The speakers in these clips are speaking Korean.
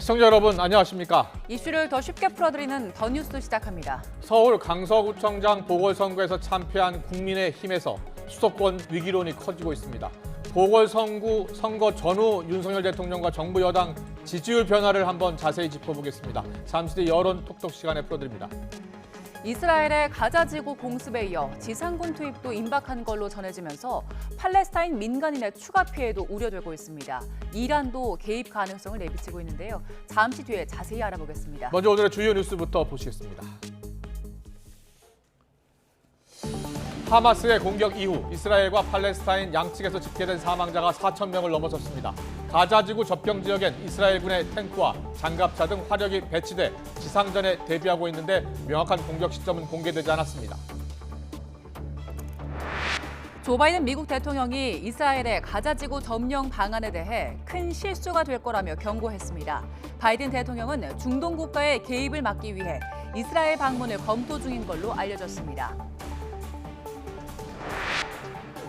시청자 여러분 안녕하십니까? 이슈를 더 쉽게 풀어드리는 더 뉴스 시작합니다. 서울 강서구청장 보궐선거에서 참패한 국민의힘에서 수도권 위기론이 커지고 있습니다. 보궐선거 전후 윤석열 대통령과 정부 여당 지지율 변화를 한번 자세히 짚어보겠습니다. 잠시 뒤 여론 톡톡 시간에 풀어드립니다. 이스라엘의 가자지구 공습에 이어 지상군 투입도 임박한 걸로 전해지면서 팔레스타인 민간인의 추가 피해도 우려되고 있습니다. 이란도 개입 가능성을 내비치고 있는데요. 잠시 뒤에 자세히 알아보겠습니다. 먼저 오늘의 주요 뉴스부터 보시겠습니다. 하마스의 공격 이후 이스라엘과 팔레스타인 양측에서 집계된 사망자가 4천 명을 넘어섰습니다. 가자지구 접경 지역엔 이스라엘군의 탱크와 장갑차 등 화력이 배치돼 지상전에 대비하고 있는데 명확한 공격 시점은 공개되지 않았습니다. 조 바이든 미국 대통령이 이스라엘의 가자지구 점령 방안에 대해 큰 실수가 될 거라며 경고했습니다. 바이든 대통령은 중동 국가의 개입을 막기 위해 이스라엘 방문을 검토 중인 걸로 알려졌습니다.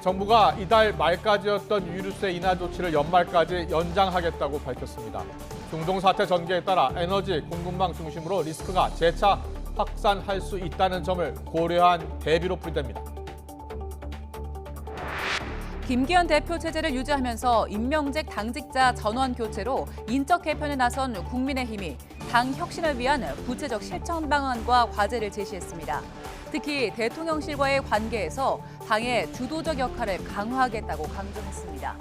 정부가 이달 말까지였던 유류세 인하 조치를 연말까지 연장하겠다고 밝혔습니다. 중동 사태 전개에 따라 에너지 공급망 중심으로 리스크가 재차 확산할 수 있다는 점을 고려한 대비로 풀이됩니다. 김기현 대표 체제를 유지하면서 임명직 당직자 전원 교체로 인적 개편에 나선 국민의힘이 당 혁신을 위한 구체적 실천 방안과 과제를 제시했습니다. 특히 대통령실과의 관계에서 당의 주도적 역할을 강화하겠다고 강조했습니다.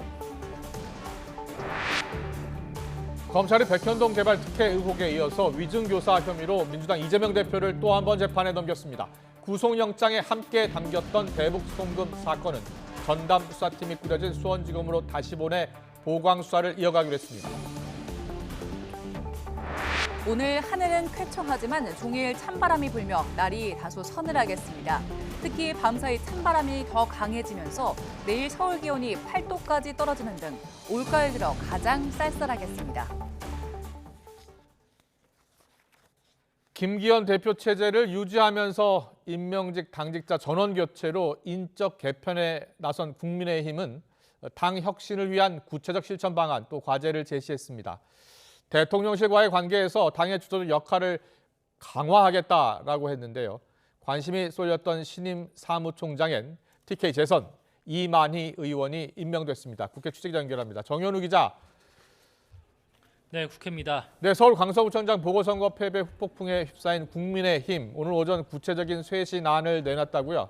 검찰이 백현동 개발 특혜 의혹에 이어서 위증교사 혐의로 민주당 이재명 대표를 또 한 번 재판에 넘겼습니다. 구속영장에 함께 담겼던 대북 송금 사건은 전담 수사팀이 꾸려진 수원지검으로 다시 보내 보강 수사를 이어가기로 했습니다. 오늘 하늘은 쾌청하지만 종일 찬바람이 불며 날이 다소 서늘하겠습니다. 특히 밤사이 찬바람이 더 강해지면서 내일 서울 기온이 8도까지 떨어지는 등 올가을 들어 가장 쌀쌀하겠습니다. 김기현 대표 체제를 유지하면서 임명직 당직자 전원 교체로 인적 개편에 나선 국민의힘은 당 혁신을 위한 구체적 실천 방안 또 과제를 제시했습니다. 대통령실과의 관계에서 당의 주도적 역할을 강화하겠다라고 했는데요. 관심이 쏠렸던 신임 사무총장엔 TK 재선 이만희 의원이 임명됐습니다. 국회 취재기자 연결합니다. 정현우 기자. 네, 국회입니다. 네, 서울 강서구청장 보궐선거 패배 후폭풍에 휩싸인 국민의힘 오늘 오전 구체적인 쇄신안을 내놨다고요?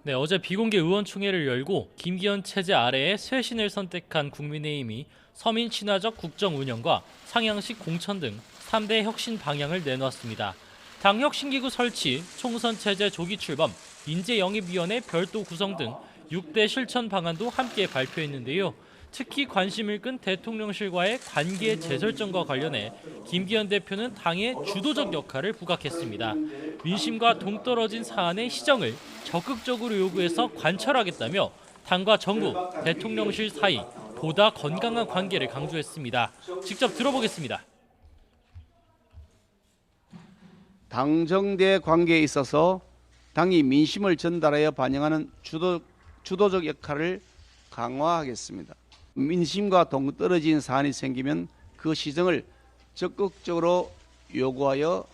네, 어제 비공개 의원총회를 열고 김기현 체제 아래에 쇄신을 선택한 국민의힘이 서민 친화적 국정 운영과 상향식 공천 등 3대 혁신 방향을 내놓았습니다. 당 혁신기구 설치, 총선 체제 조기 출범, 인재영입위원회 별도 구성 등 6대 실천 방안도 함께 발표했는데요. 특히 관심을 끈 대통령실과의 관계 재설정과 관련해 김기현 대표는 당의 주도적 역할을 부각했습니다. 민심과 동떨어진 사안의 시정을 적극적으로 요구해서 관철하겠다며 당과 정부, 대통령실 사이 보다 건강한 관계를 강조했습니다. 직접 들어보겠습니다. 당정대 관계에 있어서 당이 민심을 전달하여 반영하는 주도적 역할을 강화하겠습니다. 민심과 동떨어진 사안이 생기면 그 시정을 적극적으로 요구하여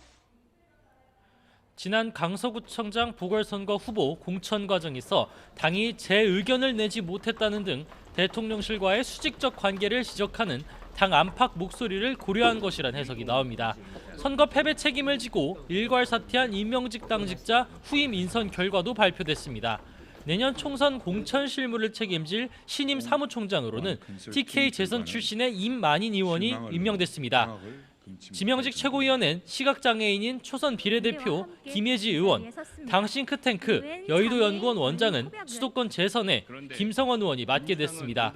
지난 강서구청장 보궐선거 후보 공천 과정에서 당이 제 의견을 내지 못했다는 등 대통령실과의 수직적 관계를 지적하는 당 안팎 목소리를 고려한 것이란 해석이 나옵니다. 선거 패배 책임을 지고 일괄 사퇴한 임명직 당직자 후임 인선 결과도 발표됐습니다. 내년 총선 공천 실무를 책임질 신임 사무총장으로는 TK 재선 출신의 임만인 의원이 임명됐습니다. 지명직 최고위원은 시각장애인인 초선 비례대표 김예지 의원, 당 싱크탱크 여의도연구원 원장은 수도권 재선에 김성원 의원이 맡게 됐습니다.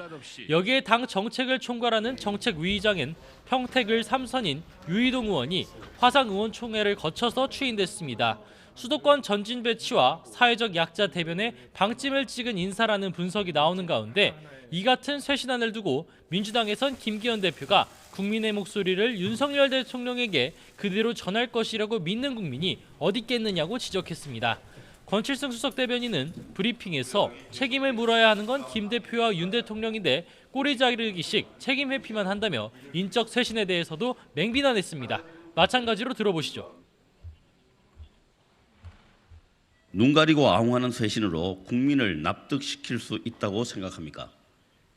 여기에 당 정책을 총괄하는 정책위의장인 평택을 3선인 유희동 의원이 화상의원총회를 거쳐서 추인됐습니다. 수도권 전진 배치와 사회적 약자 대변에 방점을 찍은 인사라는 분석이 나오는 가운데 이 같은 쇄신안을 두고 민주당에선 김기현 대표가 국민의 목소리를 윤석열 대통령에게 그대로 전할 것이라고 믿는 국민이 어디 있겠느냐고 지적했습니다. 권칠승 수석 대변인은 브리핑에서 책임을 물어야 하는 건 김 대표와 윤 대통령인데 꼬리 자르기식 책임 회피만 한다며 인적 쇄신에 대해서도 맹비난했습니다. 마찬가지로 들어보시죠. 눈 가리고 아웅하는 쇄신으로 국민을 납득시킬 수 있다고 생각합니까?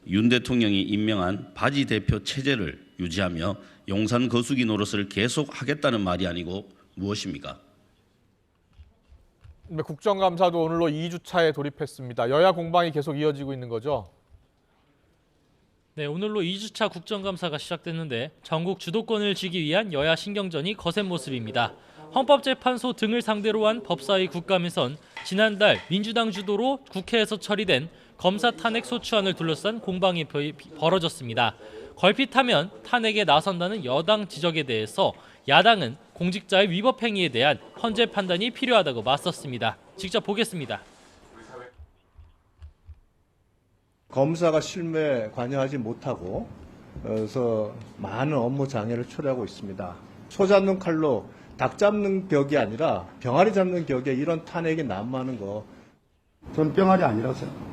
윤 대통령이 임명한 바지 대표 체제를 유지하며 용산 거수기 노릇을 계속하겠다는 말이 아니고 무엇입니까? 네, 국정감사도 오늘로 2주차에 돌입했습니다. 여야 공방이 계속 이어지고 있는 거죠? 네, 오늘로 2주차 국정감사가 시작됐는데 전국 주도권을 쥐기 위한 여야 신경전이 거센 모습입니다. 헌법재판소 등을 상대로 한 법사위 국감에선 지난달 민주당 주도로 국회에서 처리된 검사 탄핵 소추안을 둘러싼 공방이 벌어졌습니다. 걸핏하면 탄핵에 나선다는 여당 지적에 대해서 야당은 공직자의 위법 행위에 대한 헌재 판단이 필요하다고 맞섰습니다. 직접 보겠습니다. 검사가 실무에 관여하지 못하고 그래서 많은 업무 장애를 초래하고 있습니다. 소 잡는 칼로 닭 잡는 격이 아니라 병아리 잡는 격에 이런 탄핵이 난무하는 거. 전 병아리 아니라고 생각합니다.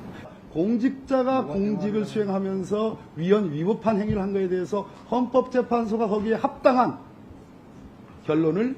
공직자가 공직을 수행하면서 위법한 행위를 한 것에 대해서 헌법재판소가 거기에 합당한 결론을.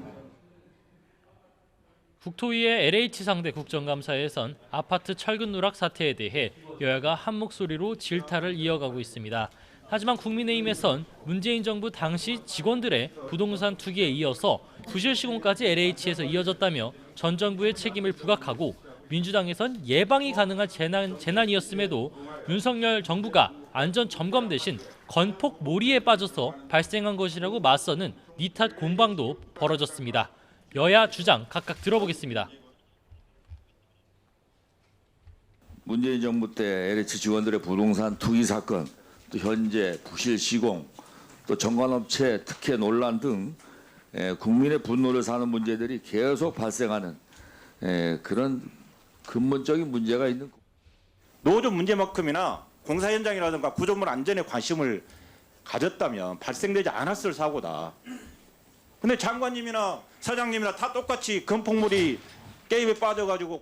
국토위의 LH 상대 국정감사에선 아파트 철근 누락 사태에 대해 여야가 한 목소리로 질타를 이어가고 있습니다. 하지만 국민의힘에선 문재인 정부 당시 직원들의 부동산 투기에 이어서 부실 시공까지 LH에서 이어졌다며 전 정부의 책임을 부각하고, 민주당에선 예방이 가능한 재난이었음에도 윤석열 정부가 안전 점검 대신 건폭 몰이에 빠져서 발생한 것이라고 맞서는 니탓 공방도 벌어졌습니다. 여야 주장 각각 들어보겠습니다. 문재인 정부 때 LH 직원들의 부동산 투기 사건, 또 현재 부실 시공, 또 정관업체 특혜 논란 등 국민의 분노를 사는 문제들이 계속 발생하는 그런 근본적인 문제가 있는. 노조 문제만큼이나 공사 현장이라든가 구조물 안전에 관심을 가졌다면 발생되지 않았을 사고다. 근데 장관님이나 사장님이나 다 똑같이 건폭물이 게임에 빠져가지고.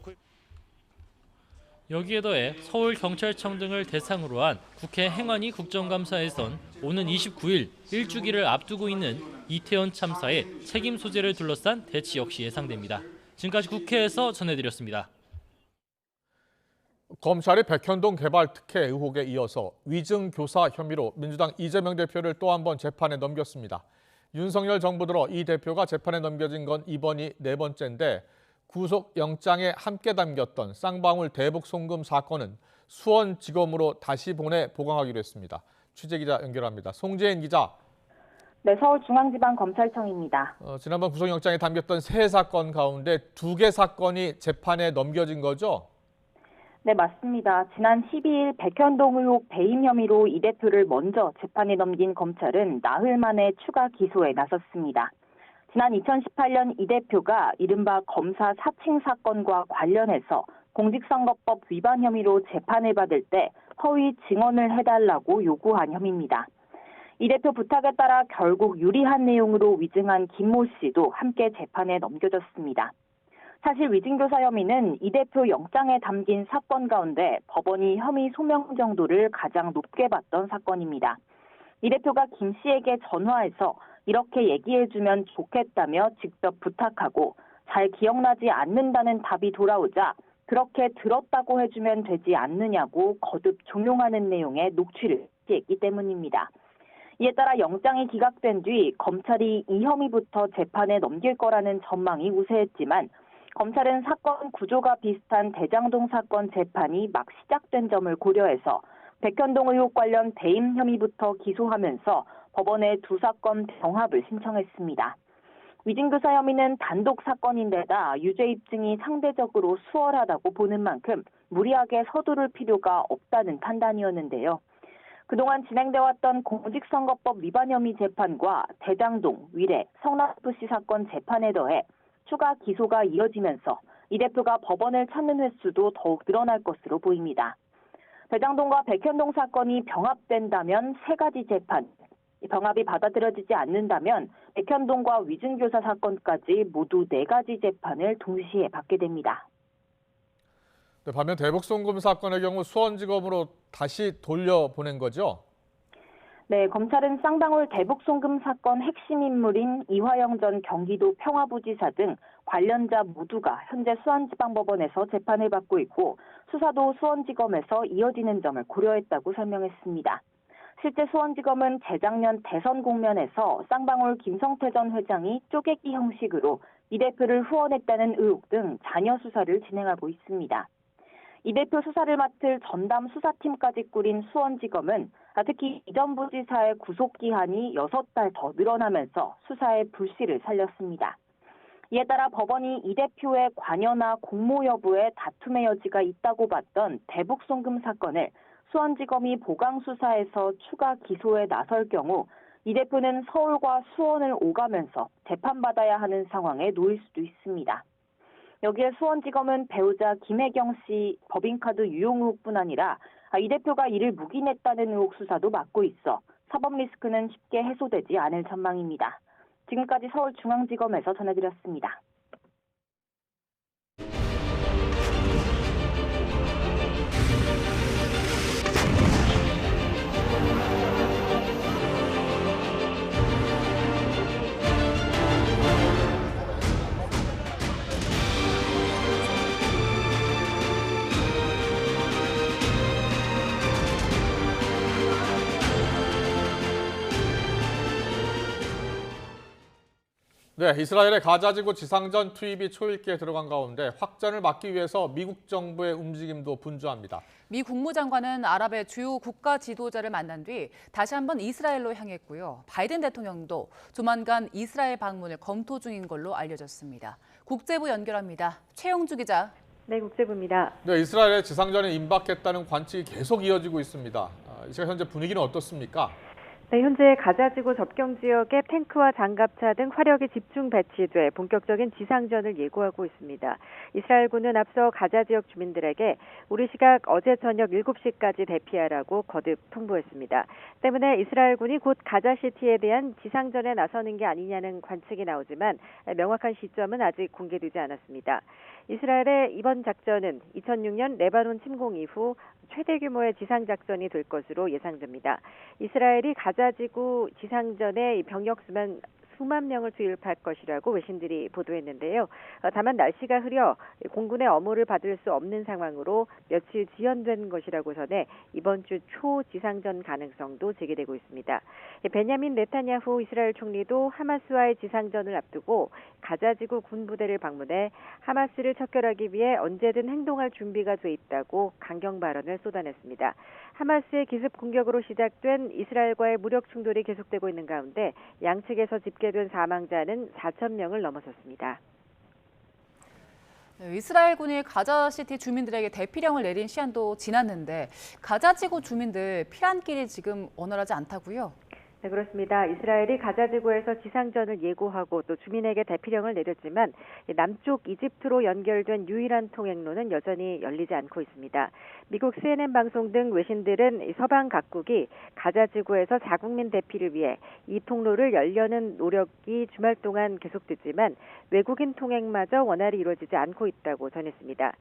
여기에 더해 서울경찰청 등을 대상으로 한 국회 행안위 국정감사에선 오는 29일 1주기를 앞두고 있는 이태원 참사의 책임 소재를 둘러싼 대치 역시 예상됩니다. 지금까지 국회에서 전해드렸습니다. 검찰이 백현동 개발 특혜 의혹에 이어서 위증교사 혐의로 민주당 이재명 대표를 또 한 번 재판에 넘겼습니다. 윤석열 정부 들어 이 대표가 재판에 넘겨진 건 이번이 4번째인데, 구속영장에 함께 담겼던 쌍방울 대북 송금 사건은 수원지검으로 다시 보내 보강하기로 했습니다. 취재기자 연결합니다. 송재인 기자. 네, 서울중앙지방검찰청입니다. 지난번 구속영장에 담겼던 3사건 가운데 2개 사건이 재판에 넘겨진 거죠? 네, 맞습니다. 지난 12일 백현동 의혹 배임 혐의로 이 대표를 먼저 재판에 넘긴 검찰은 나흘 만에 추가 기소에 나섰습니다. 지난 2018년 이 대표가 이른바 검사 사칭 사건과 관련해서 공직선거법 위반 혐의로 재판을 받을 때 허위 증언을 해달라고 요구한 혐의입니다. 이 대표 부탁에 따라 결국 유리한 내용으로 위증한 김모 씨도 함께 재판에 넘겨졌습니다. 사실 위증교사 혐의는 이 대표 영장에 담긴 사건 가운데 법원이 혐의 소명 정도를 가장 높게 봤던 사건입니다. 이 대표가 김 씨에게 전화해서 이렇게 얘기해주면 좋겠다며 직접 부탁하고 잘 기억나지 않는다는 답이 돌아오자 그렇게 들었다고 해주면 되지 않느냐고 거듭 종용하는 내용의 녹취를 했기 때문입니다. 이에 따라 영장이 기각된 뒤 검찰이 이 혐의부터 재판에 넘길 거라는 전망이 우세했지만, 검찰은 사건 구조가 비슷한 대장동 사건 재판이 막 시작된 점을 고려해서 백현동 의혹 관련 배임 혐의부터 기소하면서 법원에 2사건 병합을 신청했습니다. 위증교사 혐의는 단독 사건인데다 유죄 입증이 상대적으로 수월하다고 보는 만큼 무리하게 서두를 필요가 없다는 판단이었는데요. 그동안 진행돼왔던 공직선거법 위반 혐의 재판과 대장동, 위례, 성남FC 사건 재판에 더해 추가 기소가 이어지면서 이 대표가 법원을 찾는 횟수도 더욱 늘어날 것으로 보입니다. 대장동과 백현동 사건이 병합된다면 3가지 재판, 병합이 받아들여지지 않는다면 백현동과 위증교사 사건까지 모두 4가지 재판을 동시에 받게 됩니다. 네, 반면 대북 송금 사건의 경우 수원지검으로 다시 돌려보낸 거죠? 네, 검찰은 쌍방울 대북 송금 사건 핵심 인물인 이화영 전 경기도 평화부지사 등 관련자 모두가 현재 수원지방법원에서 재판을 받고 있고 수사도 수원지검에서 이어지는 점을 고려했다고 설명했습니다. 실제 수원지검은 재작년 대선 국면에서 쌍방울 김성태 전 회장이 쪼개기 형식으로 이 대표를 후원했다는 의혹 등 잔여 수사를 진행하고 있습니다. 이 대표 수사를 맡을 전담 수사팀까지 꾸린 수원지검은 특히 이 전 부지사의 구속기한이 6달 더 늘어나면서 수사의 불씨를 살렸습니다. 이에 따라 법원이 이 대표의 관여나 공모 여부에 다툼의 여지가 있다고 봤던 대북 송금 사건을 수원지검이 보강 수사에서 추가 기소에 나설 경우 이 대표는 서울과 수원을 오가면서 재판받아야 하는 상황에 놓일 수도 있습니다. 여기에 수원지검은 배우자 김혜경 씨 법인카드 유용 의혹뿐 아니라 이 대표가 이를 묵인했다는 의혹 수사도 맡고 있어 사법 리스크는 쉽게 해소되지 않을 전망입니다. 지금까지 서울중앙지검에서 전해드렸습니다. 네, 이스라엘의 가자지구 지상전 투입이 초읽기에 들어간 가운데 확전을 막기 위해서 미국 정부의 움직임도 분주합니다. 미 국무장관은 아랍의 주요 국가 지도자를 만난 뒤 다시 한번 이스라엘로 향했고요. 바이든 대통령도 조만간 이스라엘 방문을 검토 중인 걸로 알려졌습니다. 국제부 연결합니다. 최영주 기자. 네, 국제부입니다. 네, 이스라엘의 지상전에 임박했다는 관측이 계속 이어지고 있습니다. 이 시각 현재 분위기는 어떻습니까? 네, 현재 가자지구 접경 지역에 탱크와 장갑차 등 화력이 집중 배치돼 본격적인 지상전을 예고하고 있습니다. 이스라엘군은 앞서 가자 지역 주민들에게 우리 시각 어제 저녁 7시까지 대피하라고 거듭 통보했습니다. 때문에 이스라엘군이 곧 가자시티에 대한 지상전에 나서는 게 아니냐는 관측이 나오지만 명확한 시점은 아직 공개되지 않았습니다. 이스라엘의 이번 작전은 2006년 레바논 침공 이후 최대 규모의 지상작전이 될 것으로 예상됩니다. 이스라엘이 가자지구 지상전에 병력 수만 명을 투입할 것이라고 외신들이 보도했는데요. 다만 날씨가 흐려 공군의 엄호를 받을 수 없는 상황으로 며칠 지연된 것이라고 전해 이번 주 초 지상전 가능성도 제기되고 있습니다. 베냐민 네타냐후 이스라엘 총리도 하마스와의 지상전을 앞두고 가자지구 군부대를 방문해 하마스를 척결하기 위해 언제든 행동할 준비가 돼 있다고 강경 발언을 쏟아냈습니다. 하마스의 기습 공격으로 시작된 이스라엘과의 무력 충돌이 계속되고 있는 가운데 양측에서 집계된 사망자는 4천 명을 넘어섰습니다. 네, 이스라엘군이 가자시티 주민들에게 대피령을 내린 시한도 지났는데 가자지구 주민들 피난길이 지금 원활하지 않다고요? 네, 그렇습니다. 이스라엘이 가자지구에서 지상전을 예고하고 또 주민에게 대피령을 내렸지만 남쪽 이집트로 연결된 유일한 통행로는 여전히 열리지 않고 있습니다. 미국 CNN 방송 등 외신들은 서방 각국이 가자지구에서 자국민 대피를 위해 이 통로를 열려는 노력이 주말 동안 계속됐지만 외국인 통행마저 원활히 이루어지지 않고 있다고 전했습니다.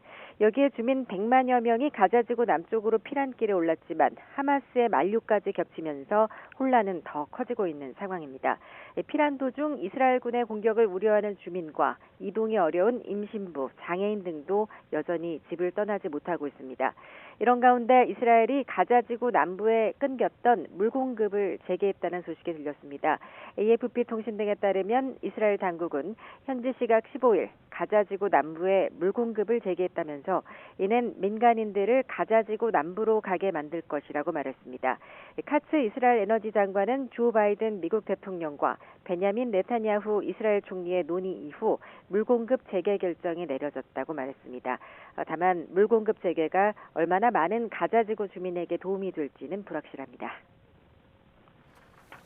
여기에 주민 100만여 명이 가자지구 남쪽으로 피난길에 올랐지만 하마스의 만류까지 겹치면서 혼란은 더 커지고 있는 상황입니다. 피난 도중 이스라엘군의 공격을 우려하는 주민과 이동이 어려운 임신부, 장애인 등도 여전히 집을 떠나지 못하고 있습니다. 이런 가운데 이스라엘이 가자지구 남부에 끊겼던 물 공급을 재개했다는 소식이 들렸습니다. AFP 통신 등에 따르면 이스라엘 당국은 현지 시각 15일 가자지구 남부에 물 공급을 재개했다면서 이는 민간인들을 가자지구 남부로 가게 만들 것이라고 말했습니다. 카츠 이스라엘 에너지 장관은 조 바이든 미국 대통령과 베냐민 네타냐후 이스라엘 총리의 논의 이후 물 공급 재개 결정이 내려졌다고 말했습니다. 다만 물 공급 재개가 얼마나 많은 가자지구 주민에게 도움이 될지는 불확실합니다.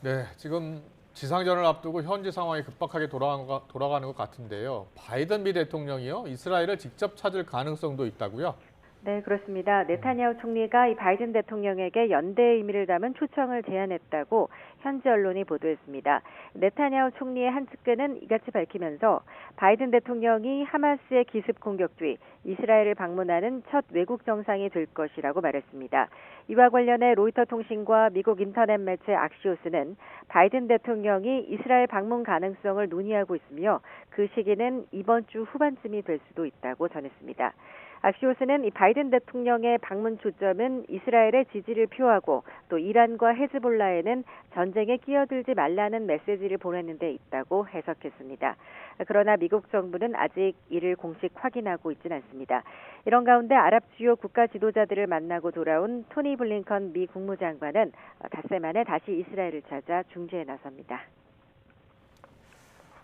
네, 지금 지상전을 앞두고 현지 상황이 급박하게 돌아가는 것 같은데요. 바이든 미 대통령이요, 이스라엘을 직접 찾을 가능성도 있다고요? 네, 그렇습니다. 네타냐후 총리가 이 바이든 대통령에게 연대의 의미를 담은 초청을 제안했다고 현지 언론이 보도했습니다. 네타냐후 총리의 한 측근은 이같이 밝히면서 바이든 대통령이 하마스의 기습 공격 뒤 이스라엘을 방문하는 첫 외국 정상이 될 것이라고 말했습니다. 이와 관련해 로이터 통신과 미국 인터넷 매체 악시오스는 바이든 대통령이 이스라엘 방문 가능성을 논의하고 있으며 그 시기는 이번 주 후반쯤이 될 수도 있다고 전했습니다. 악시오스는 이 바이든 대통령의 방문 초점은 이스라엘의 지지를 표하고 또 이란과 헤즈볼라에는 전쟁에 끼어들지 말라는 메시지를 보내는 데 있다고 해석했습니다. 그러나 미국 정부는 아직 이를 공식 확인하고 있지는 않습니다. 이런 가운데 아랍 주요 국가 지도자들을 만나고 돌아온 토니 블링컨 미 국무장관은 닷새 만에 다시 이스라엘을 찾아 중재에 나섭니다.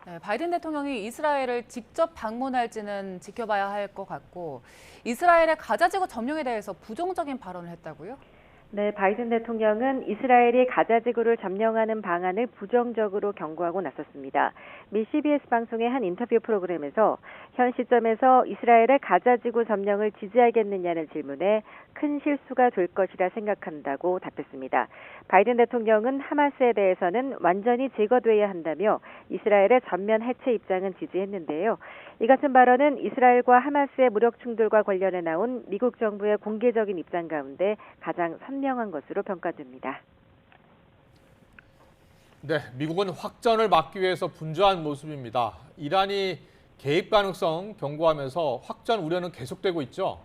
네, 바이든 대통령이 이스라엘을 직접 방문할지는 지켜봐야 할 것 같고 이스라엘의 가자지구 점령에 대해서 부정적인 발언을 했다고요? 네, 바이든 대통령은 이스라엘이 가자지구를 점령하는 방안을 부정적으로 경고하고 나섰습니다. 미 CBS 방송의 한 인터뷰 프로그램에서 현 시점에서 이스라엘의 가자지구 점령을 지지하겠느냐는 질문에 큰 실수가 될 것이라 생각한다고 답했습니다. 바이든 대통령은 하마스에 대해서는 완전히 제거돼야 한다며 이스라엘의 전면 해체 입장은 지지했는데요. 이 같은 발언은 이스라엘과 하마스의 무력 충돌과 관련해 나온 미국 정부의 공개적인 입장 가운데 가장 선명한 것으로 평가됩니다. 네, 미국은 확전을 막기 위해서 분주한 모습입니다. 이란이 개입 가능성 경고하면서 확전 우려는 계속되고 있죠.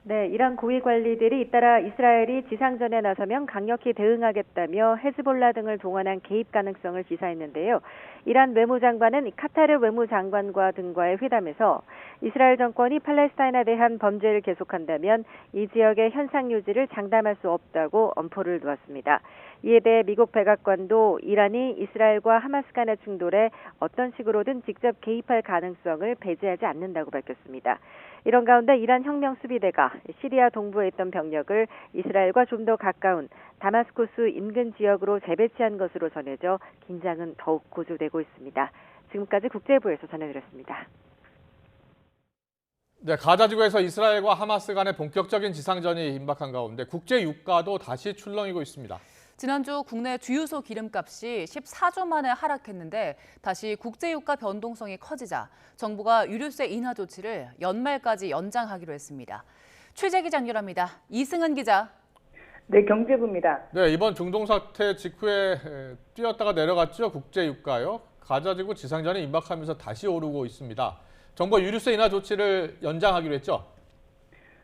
네, 이란 고위 관리들이 잇따라 이스라엘이 지상전에 나서면 강력히 대응하겠다며 헤즈볼라 등을 동원한 개입 가능성을 시사했는데요. 이란 외무장관은 카타르 외무장관과 등과의 회담에서 이스라엘 정권이 팔레스타인에 대한 범죄를 계속한다면 이 지역의 현상 유지를 장담할 수 없다고 엄포를 놓았습니다. 이에 대해 미국 백악관도 이란이 이스라엘과 하마스 간의 충돌에 어떤 식으로든 직접 개입할 가능성을 배제하지 않는다고 밝혔습니다. 이런 가운데 이란 혁명수비대가 시리아 동부에 있던 병력을 이스라엘과 좀 더 가까운 다마스코스 인근 지역으로 재배치한 것으로 전해져 긴장은 더욱 고조되고 있습니다. 지금까지 국제부에서 전해드렸습니다. 네, 가자지구에서 이스라엘과 하마스 간의 본격적인 지상전이 임박한 가운데 국제 유가도 다시 출렁이고 있습니다. 지난주 국내 주유소 기름값이 14주 만에 하락했는데 다시 국제유가 변동성이 커지자 정부가 유류세 인하 조치를 연말까지 연장하기로 했습니다. 취재 기자 연결합니다. 이승은 기자. 네, 경제부입니다. 네, 이번 중동 사태 직후에 뛰었다가 내려갔죠. 국제유가요. 가자지구 지상전이 임박하면서 다시 오르고 있습니다. 정부가 유류세 인하 조치를 연장하기로 했죠.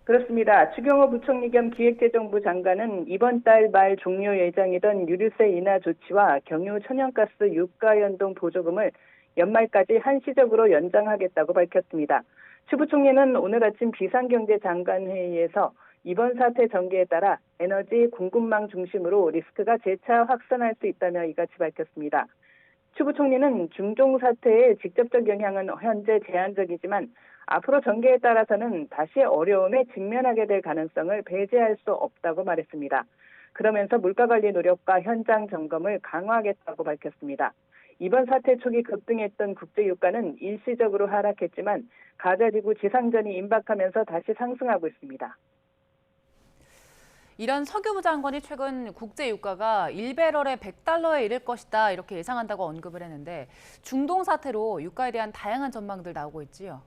그렇습니다. 추경호 부총리 겸 기획재정부 장관은 이번 달 말 종료 예정이던 유류세 인하 조치와 경유 천연가스 유가 연동 보조금을 연말까지 한시적으로 연장하겠다고 밝혔습니다. 추 부총리는 오늘 아침 비상경제장관 회의에서 이번 사태 전개에 따라 에너지 공급망 중심으로 리스크가 재차 확산할 수 있다며 이같이 밝혔습니다. 추 부총리는 중동 사태의 직접적 영향은 현재 제한적이지만 앞으로 전개에 따라서는 다시 어려움에 직면하게 될 가능성을 배제할 수 없다고 말했습니다. 그러면서 물가관리 노력과 현장 점검을 강화하겠다고 밝혔습니다. 이번 사태 초기 급등했던 국제유가는 일시적으로 하락했지만 가자지구 지상전이 임박하면서 다시 상승하고 있습니다. 이란 석유부 장관이 최근 국제유가가 1배럴에 $100에 이를 것이다 이렇게 예상한다고 언급을 했는데 중동 사태로 유가에 대한 다양한 전망들 나오고 있지요.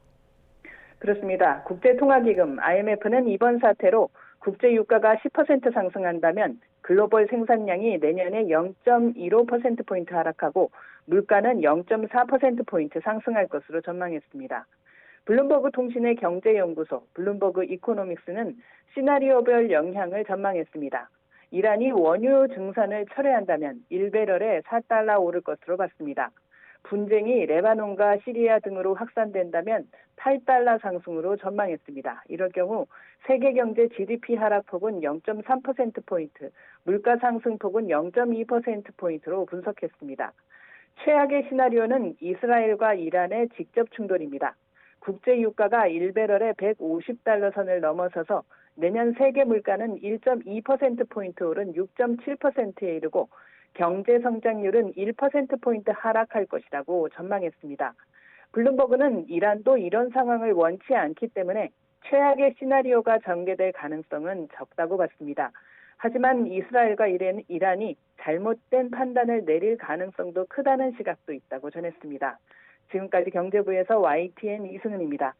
그렇습니다. 국제통화기금 IMF는 이번 사태로 국제유가가 10% 상승한다면 글로벌 생산량이 내년에 0.15%포인트 하락하고 물가는 0.4%포인트 상승할 것으로 전망했습니다. 블룸버그 통신의 경제연구소 블룸버그 이코노믹스는 시나리오별 영향을 전망했습니다. 이란이 원유 증산을 철회한다면 1배럴에 $4 오를 것으로 봤습니다. 분쟁이 레바논과 시리아 등으로 확산된다면 $8 상승으로 전망했습니다. 이럴 경우 세계 경제 GDP 하락폭은 0.3%포인트, 물가 상승폭은 0.2%포인트로 분석했습니다. 최악의 시나리오는 이스라엘과 이란의 직접 충돌입니다. 국제유가가 1배럴에 $150 선을 넘어서서 내년 세계 물가는 1.2%포인트 오른 6.7%에 이르고 경제 성장률은 1%포인트 하락할 것이라고 전망했습니다. 블룸버그는 이란도 이런 상황을 원치 않기 때문에 최악의 시나리오가 전개될 가능성은 적다고 봤습니다. 하지만 이스라엘과 이란이 잘못된 판단을 내릴 가능성도 크다는 시각도 있다고 전했습니다. 지금까지 경제부에서 YTN 이승은입니다.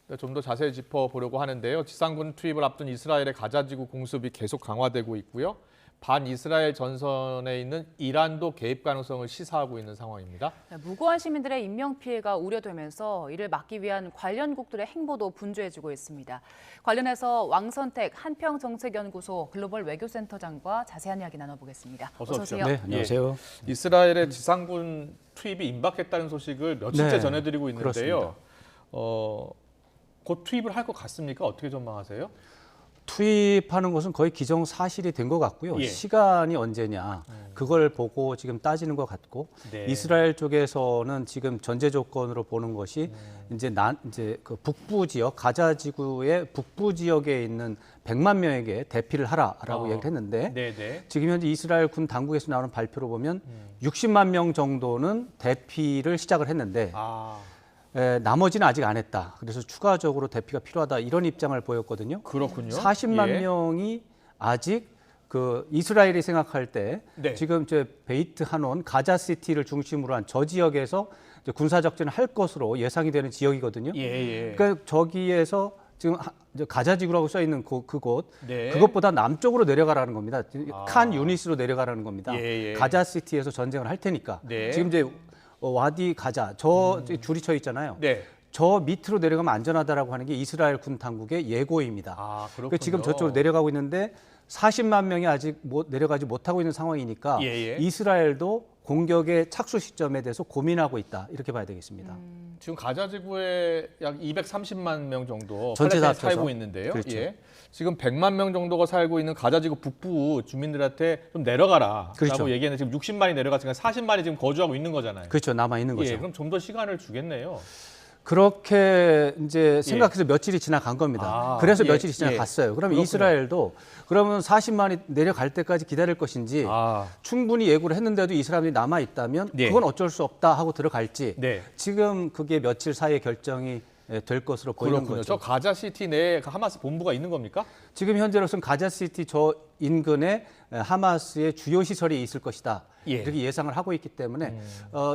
네, 좀 더 자세히 짚어보려고 하는데요. 지상군 투입을 앞둔 이스라엘의 가자지구 공습이 계속 강화되고 있고요. 반이스라엘 전선에 있는 이란도 개입 가능성을 시사하고 있는 상황입니다. 무고한 시민들의 인명피해가 우려되면서 이를 막기 위한 관련국들의 행보도 분주해지고 있습니다. 관련해서 왕선택 한평정책연구소 글로벌 외교센터장과 자세한 이야기 나눠보겠습니다. 어서 오세요. 네, 안녕하세요. 이스라엘의 지상군 투입이 임박했다는 소식을 며칠째 전해드리고 있는데요. 곧 투입을 할 것 같습니까? 어떻게 전망하세요? 투입하는 것은 거의 기정사실이 된 것 같고요. 시간이 언제냐 그걸 보고 지금 따지는 것 같고 이스라엘 쪽에서는 지금 전제 조건으로 보는 것이 이제 그 북부 지역 가자 지구의 북부 지역에 있는 100만 명에게 대피를 하라라고 얘기를 했는데 지금 현재 이스라엘 군 당국에서 나오는 발표로 보면 60만 명 정도는 대피를 시작을 했는데 나머지는 아직 안 했다. 그래서 추가적으로 대피가 필요하다. 이런 입장을 보였거든요. 그렇군요. 40만 명이 아직 그 이스라엘이 생각할 때 지금 이제 베이트 하논 가자시티를 중심으로 한 저 지역에서 이제 군사작전을 할 것으로 예상이 되는 지역이거든요. 그러니까 저기에서 지금 가자지구라고 써 있는 그곳 그것보다 남쪽으로 내려가라는 겁니다. 칸 유니스로 내려가라는 겁니다. 가자시티에서 전쟁을 할 테니까. 지금 이제 와디 가자 저 줄이 쳐 있잖아요. 저 밑으로 내려가면 안전하다라고 하는 게 이스라엘 군 당국의 예고입니다. 그러니까 지금 저쪽으로 내려가고 있는데 40만 명이 아직 내려가지 못하고 있는 상황이니까 이스라엘도 공격의 착수 시점에 대해서 고민하고 있다. 이렇게 봐야 되겠습니다. 지금 가자 지구에 약 230만 명 정도 전체 다 살고 있는데요. 그렇죠. 지금 100만 명 정도가 살고 있는 가자 지구 북부 주민들한테 좀 내려가라라고 얘기하는 지금 60만이 내려갔으니까 40만이 지금 거주하고 있는 거잖아요. 그렇죠. 남아 있는 거죠. 그럼 좀 더 시간을 주겠네요. 그렇게 이제 생각해서 며칠이 지나간 겁니다. 그래서 며칠이 지나갔어요. 그러면 이스라엘도 그러면 40만이 내려갈 때까지 기다릴 것인지 충분히 예고를 했는데도 이 사람들이 남아 있다면 그건 어쩔 수 없다 하고 들어갈지 지금 그게 며칠 사이에 결정이 될 것으로 보이는 거죠. 저 가자시티 내에 하마스 본부가 있는 겁니까? 지금 현재로서는 가자시티 저 인근에 하마스의 주요 시설이 있을 것이다. 이렇게 예상을 하고 있기 때문에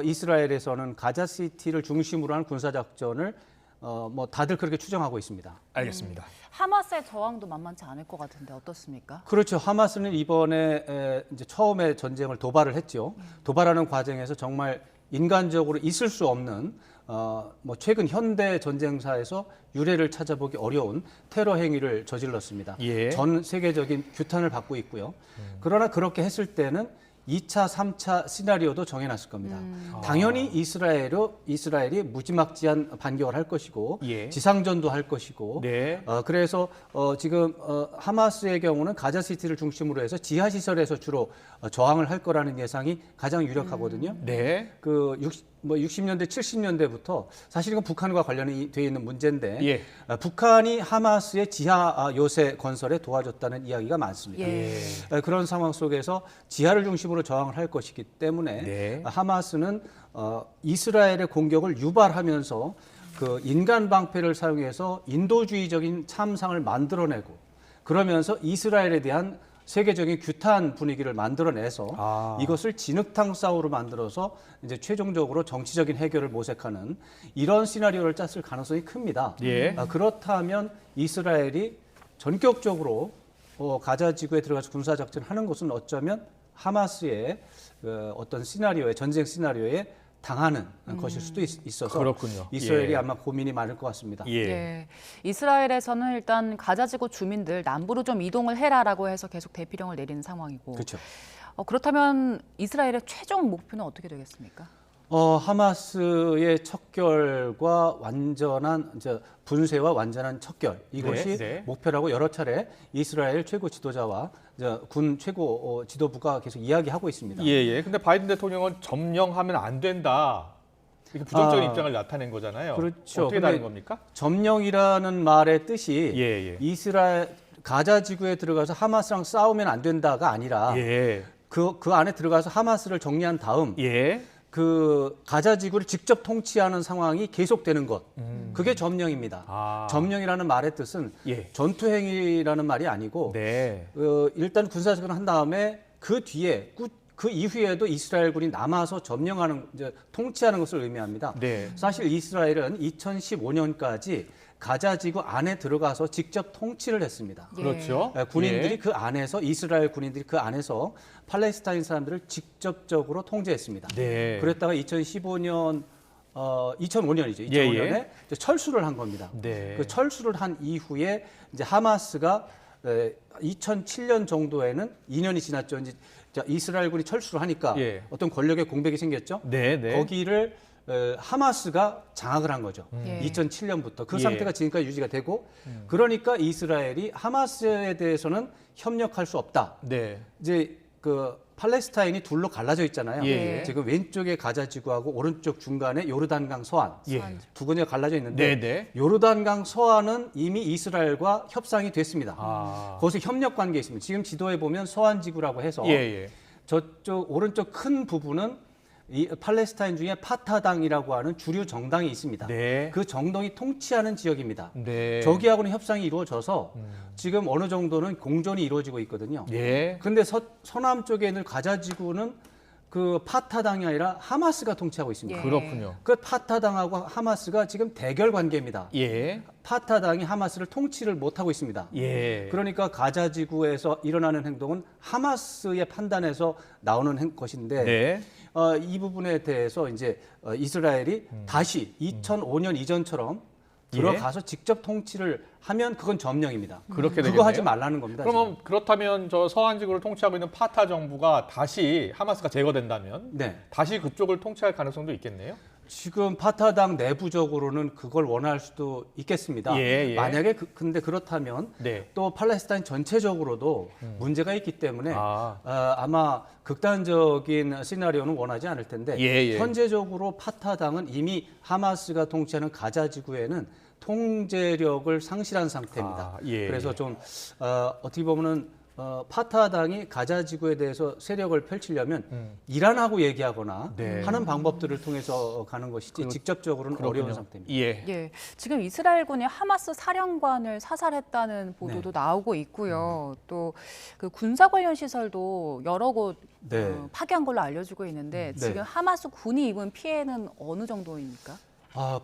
이스라엘에서는 가자시티를 중심으로 한 군사작전을 뭐 다들 그렇게 추정하고 있습니다. 알겠습니다. 하마스의 저항도 만만치 않을 것 같은데 어떻습니까? 그렇죠. 하마스는 이번에 이제 처음에 전쟁을 도발을 했죠. 도발하는 과정에서 정말 인간적으로 있을 수 없는 뭐 최근 현대 전쟁사에서 유례를 찾아보기 어려운 테러 행위를 저질렀습니다. 전 세계적인 규탄을 받고 있고요. 그러나 그렇게 했을 때는 2차, 3차 시나리오도 정해놨을 겁니다. 당연히 이스라엘이 무지막지한 반격을 할 것이고 지상전도 할 것이고 그래서 지금 하마스의 경우는 가자시티를 중심으로 해서 지하시설에서 주로 저항을 할 거라는 예상이 가장 유력하거든요. 그 60년대, 70년대부터 사실 이건 북한과 관련이 되어 있는 문제인데 북한이 하마스의 지하 요새 건설에 도와줬다는 이야기가 많습니다. 그런 상황 속에서 지하를 중심으로 저항을 할 것이기 때문에 하마스는 이스라엘의 공격을 유발하면서 그 인간 방패를 사용해서 인도주의적인 참상을 만들어내고 그러면서 이스라엘에 대한 세계적인 규탄 분위기를 만들어내서 이것을 진흙탕 싸움으로 만들어서 이제 최종적으로 정치적인 해결을 모색하는 이런 시나리오를 짰을 가능성이 큽니다. 그렇다면 이스라엘이 전격적으로 가자 지구에 들어가서 군사 작전하는 것은 어쩌면 하마스의 어떤 시나리오에 전쟁 시나리오에 당하는 것일 수도 있어서 그렇군요. 이스라엘이 아마 고민이 많을 것 같습니다. 이스라엘에서는 일단 가자지구 주민들 남부로 좀 이동을 해라라고 해서 계속 대피령을 내리는 상황이고 그렇다면 이스라엘의 최종 목표는 어떻게 되겠습니까? 하마스의 척결과 완전한 분쇄와 완전한 척결 이것이 목표라고 여러 차례 이스라엘 최고 지도자와 군 최고 지도부가 계속 이야기하고 있습니다. 근데 바이든 대통령은 점령하면 안 된다. 이렇게 부정적인 입장을 나타낸 거잖아요. 그렇죠. 어떻게 다른 겁니까? 점령이라는 말의 뜻이 이스라엘 가자 지구에 들어가서 하마스랑 싸우면 안 된다가 아니라 그 안에 들어가서 하마스를 정리한 다음 그 가자 지구를 직접 통치하는 상황이 계속되는 것. 그게 점령입니다. 아. 점령이라는 말의 뜻은 예. 전투 행위라는 말이 아니고 네. 일단 군사작전을 한 다음에 그 뒤에 그 이후에도 이스라엘군이 남아서 점령하는 이제 통치하는 것을 의미합니다. 네. 사실 이스라엘은 2015년까지 가자 지구 안에 들어가서 직접 통치를 했습니다. 그렇죠. 군인들이 예. 그 안에서 이스라엘 군인들이 그 안에서 팔레스타인 사람들을 직접적으로 통제했습니다. 네. 그랬다가 2015년이죠. 2005년에 예. 철수를 한 겁니다. 네. 그 철수를 한 이후에 이제 하마스가 2007년 정도에는 2년이 지났죠. 이제 이스라엘군이 철수를 하니까 예. 어떤 권력의 공백이 생겼죠. 네. 거기를 하마스가 장악을 한 거죠. 예. 2007년부터 그 예. 상태가 지금까지 유지가 되고 그러니까 이스라엘이 하마스에 대해서는 협력할 수 없다. 네. 이제 그 팔레스타인이 둘로 갈라져 있잖아요. 예. 지금 왼쪽에 가자 지구하고 오른쪽 중간에 요르단강 서안 예. 두 군데가 갈라져 있는데 네네. 요르단강 서안은 이미 이스라엘과 협상이 됐습니다. 아. 거기서 협력 관계에 있습니다. 지금 지도에 보면 서안 지구라고 해서 예. 저쪽 오른쪽 큰 부분은 이 팔레스타인 중에 파타당이라고 하는 주류 정당이 있습니다. 네. 그 정당이 통치하는 지역입니다. 네. 저기하고는 협상이 이루어져서 지금 어느 정도는 공존이 이루어지고 있거든요. 예. 근데 서남 쪽에 있는 가자 지구는 그 파타당이 아니라 하마스가 통치하고 있습니다. 예. 그렇군요. 그 파타당하고 하마스가 지금 대결 관계입니다. 예. 파타당이 하마스를 통치를 못하고 있습니다. 예. 그러니까 가자 지구에서 일어나는 행동은 하마스의 판단에서 나오는 것인데 네. 이 부분에 대해서 이제 이스라엘이 다시 2005년 이전처럼 들어가서 직접 통치를 하면 그건 점령입니다. 그렇게 그거 되겠네요. 하지 말라는 겁니다. 그러면 지금. 그렇다면 저 서한 지구를 통치하고 있는 파타 정부가 다시 하마스가 제거된다면 네. 다시 그쪽을 통치할 가능성도 있겠네요. 지금 파타당 내부적으로는 그걸 원할 수도 있겠습니다. 예. 만약에 근데 그렇다면 네. 또 팔레스타인 전체적으로도 문제가 있기 때문에 아. 아마 극단적인 시나리오는 원하지 않을 텐데 예. 현재적으로 파타당은 이미 하마스가 통치하는 가자 지구에는 통제력을 상실한 상태입니다. 아, 예. 그래서 좀 어떻게 보면은 파타당이 가자 지구에 대해서 세력을 펼치려면 이란하고 얘기하거나 네. 하는 방법들을 통해서 가는 것이지 직접적으로는 어려운 상태입니다. 예. 예, 지금 이스라엘군이 하마스 사령관을 사살했다는 보도도 나오고 있고요. 또 그 군사 관련 시설도 여러 곳 네. 파괴한 걸로 알려지고 있는데 네. 지금 하마스 군이 입은 피해는 어느 정도입니까?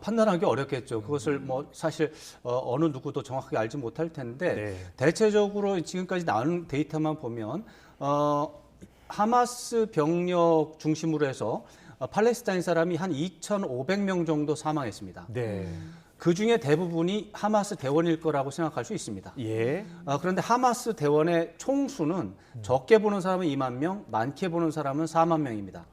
판단하기 어렵겠죠. 그것을 뭐 사실 어느 누구도 정확하게 알지 못할 텐데 네. 대체적으로 지금까지 나온 데이터만 보면 하마스 병력 중심으로 해서 팔레스타인 사람이 한 2,500명 정도 사망했습니다. 네. 그 중에 대부분이 하마스 대원일 거라고 생각할 수 있습니다. 예. 그런데 하마스 대원의 총수는 적게 보는 사람은 2만 명, 많게 보는 사람은 4만 명입니다.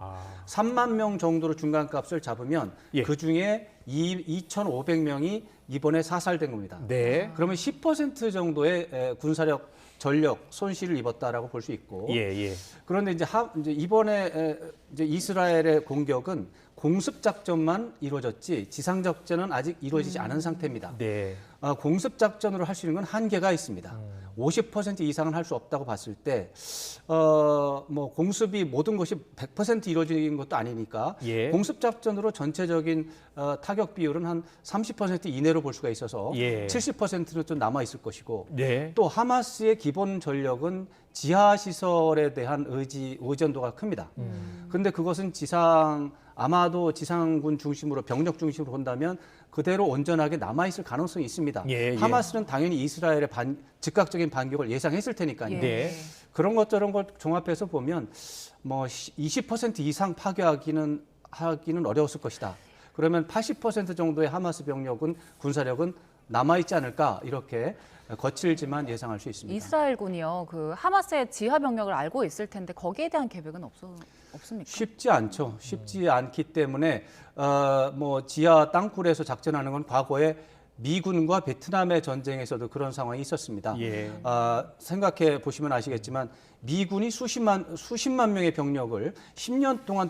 3만 명 정도로 중간값을 잡으면 예. 그 중에 2,500명이 이번에 사살된 겁니다. 네. 그러면 10% 정도의 군사력, 전력 손실을 입었다라고 볼 수 있고. 예. 그런데 이제 이번에 이제 이스라엘의 공격은 공습 작전만 이루어졌지 지상 작전은 아직 이루어지지 않은 상태입니다. 네. 공습 작전으로 할 수 있는 건 한계가 있습니다. 50% 이상은 할 수 없다고 봤을 때, 뭐 공습이 모든 것이 100% 이루어지는 것도 아니니까 예. 공습 작전으로 전체적인 타격 비율은 한 30% 이내로 볼 수가 있어서 예. 70%는 좀 남아 있을 것이고, 네. 또 하마스의 기본 전력은 지하 시설에 대한 의존도가 큽니다. 그런데 그것은 아마도 지상군 중심으로 병력 중심으로 본다면 그대로 온전하게 남아 있을 가능성이 있습니다. 예. 하마스는 당연히 이스라엘의 즉각적인 반격을 예상했을 테니까요. 네. 그런 것 저런 걸 종합해서 보면 뭐 20% 이상 파괴하기는 어려웠을 것이다. 그러면 80% 정도의 하마스 병력은 군사력은 남아 있지 않을까 이렇게 거칠지만 예상할 수 있습니다. 이스라엘군이요, 그 하마스의 지하 병력을 알고 있을 텐데 거기에 대한 계획은 없습니까? 쉽지 않죠. 쉽지 않기 때문에 뭐 지하 땅굴에서 작전하는 건 과거에 미군과 베트남의 전쟁에서도 그런 상황이 있었습니다. 예. 생각해 보시면 아시겠지만 미군이 수십만 명의 병력을 10년 동안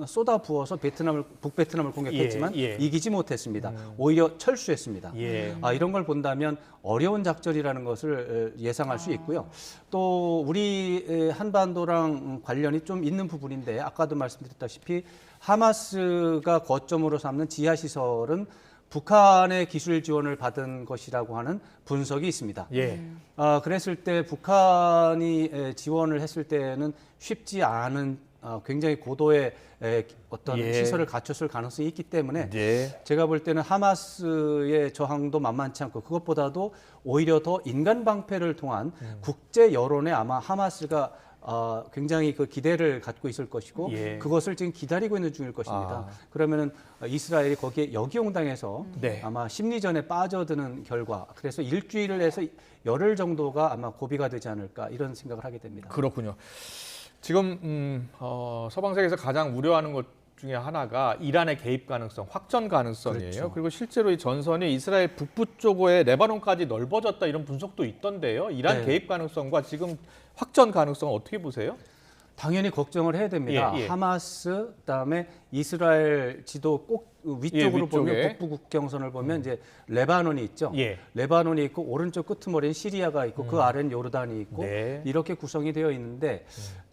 쏟아부어서 북베트남을 공격했지만 예. 이기지 못했습니다. 오히려 철수했습니다. 예. 이런 걸 본다면 어려운 작전이라는 것을 예상할 수 있고요. 또 우리 한반도랑 관련이 좀 있는 부분인데 아까도 말씀드렸다시피 하마스가 거점으로 삼는 지하시설은 북한의 기술 지원을 받은 것이라고 하는 분석이 있습니다. 예. 그랬을 때 북한이 지원을 했을 때는 쉽지 않은 굉장히 고도의 어떤 예. 시설을 갖췄을 가능성이 있기 때문에 예. 제가 볼 때는 하마스의 저항도 만만치 않고 그것보다도 오히려 더 인간 방패를 통한 국제 여론에 아마 하마스가 굉장히 그 기대를 갖고 있을 것이고 예. 그것을 지금 기다리고 있는 중일 것입니다. 그러면은 이스라엘이 거기에 역이용당해서 네. 아마 심리전에 빠져드는 결과 그래서 일주일에서 열흘 정도가 아마 고비가 되지 않을까 이런 생각을 하게 됩니다. 그렇군요. 지금 서방 세계에서 가장 우려하는 것 중에 하나가 이란의 개입 가능성, 확전 가능성이에요. 그렇죠. 그리고 실제로 이 전선이 이스라엘 북부 쪽에 레바논까지 넓어졌다 이런 분석도 있던데요. 이란 네. 개입 가능성과 지금 확전 가능성은 어떻게 보세요? 당연히 걱정을 해야 됩니다. 예. 하마스 그다음에 이스라엘 지도 꼭 위쪽으로 위쪽에. 보면 북부 국경선을 보면 이제 레바논이 있죠. 예. 레바논이 있고 오른쪽 끄트머리엔 시리아가 있고 그 아래는 요르단이 있고 네. 이렇게 구성이 되어 있는데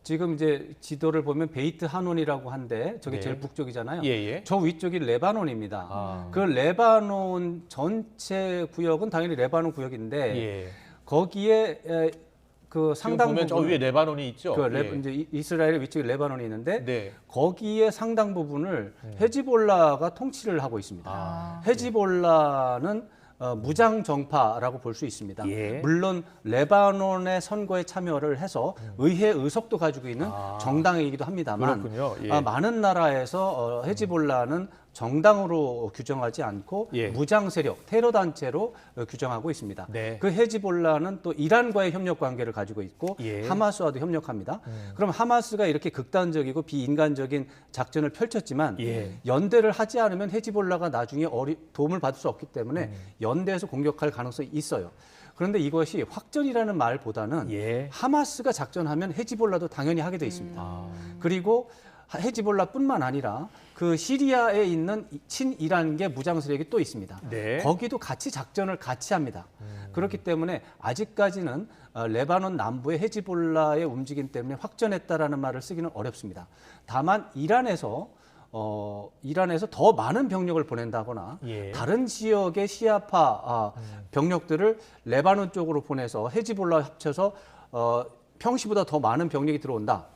지금 이제 지도를 보면 베이트 하논이라고 한데 저게 네. 제일 북쪽이잖아요. 예. 저 위쪽이 레바논입니다. 그 레바논 전체 구역은 당연히 레바논 구역인데 예. 거기에 그 상당 보면 저 부분 위에 레바논이 있죠. 그 이제 이스라엘의 위쪽에 레바논이 있는데 네. 거기에 상당 부분을 헤즈볼라가 통치를 하고 있습니다. 헤즈볼라는 무장 정파라고 볼 수 있습니다. 예. 물론 레바논의 선거에 참여를 해서 의회 의석도 가지고 있는 정당이기도 합니다만 그렇군요. 예. 많은 나라에서 헤즈볼라는 정당으로 규정하지 않고 예. 무장 세력, 테러 단체로 규정하고 있습니다. 네. 그 헤즈볼라는 또 이란과의 협력 관계를 가지고 있고 예. 하마스와도 협력합니다. 그럼 하마스가 이렇게 극단적이고 비인간적인 작전을 펼쳤지만 예. 연대를 하지 않으면 헤즈볼라가 나중에 도움을 받을 수 없기 때문에 연대해서 공격할 가능성이 있어요. 그런데 이것이 확전이라는 말보다는 예. 하마스가 작전하면 헤즈볼라도 당연히 하게 돼 있습니다. 그리고 헤즈볼라뿐만 아니라 그 시리아에 있는 친이란계 무장 세력이 또 있습니다. 네. 거기도 같이 작전을 같이 합니다. 그렇기 때문에 아직까지는 레바논 남부의 헤즈볼라의 움직임 때문에 확전했다라는 말을 쓰기는 어렵습니다. 다만 이란에서 더 많은 병력을 보낸다거나 예. 다른 지역의 시아파 병력들을 레바논 쪽으로 보내서 헤즈볼라 합쳐서 평시보다 더 많은 병력이 들어온다.